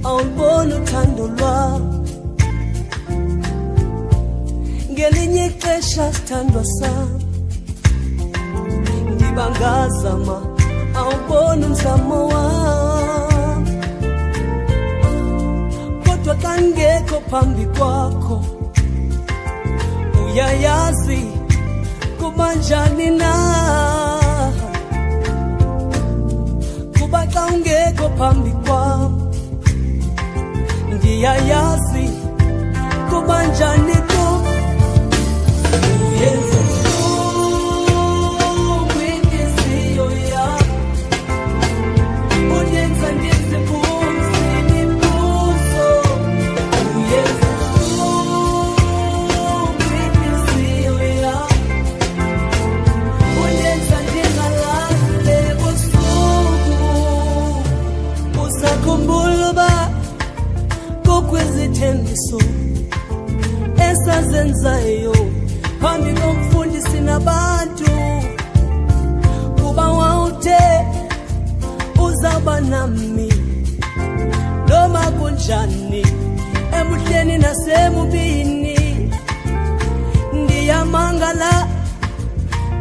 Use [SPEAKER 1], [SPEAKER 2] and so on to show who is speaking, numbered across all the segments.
[SPEAKER 1] awubona uthando lwami ngelinye ixesha sithandwa sami ndibangazama awubona umzamo wami kodwa xa ngekho phambi kwakho uyayazi kuba njani na kuba xa ungekho phambi kwami ndiyayazi kuba njani tu uyenza kwinhliziyo yami unyenza ndizibuze imibuzo uyenza kwinhliziyo yami unyenza ndingalale busuku usakhumbula uba kukwizithembiso esazenzayo phambi komfundisi nabantu kuba wawuthe uzawuba nami noma kunjani ebuhleni nasemubini ndiyamangala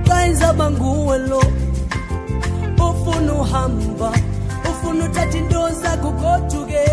[SPEAKER 1] xa izawuba nguwe lo ufuna uhamba ufuna uthatha into zakho goduke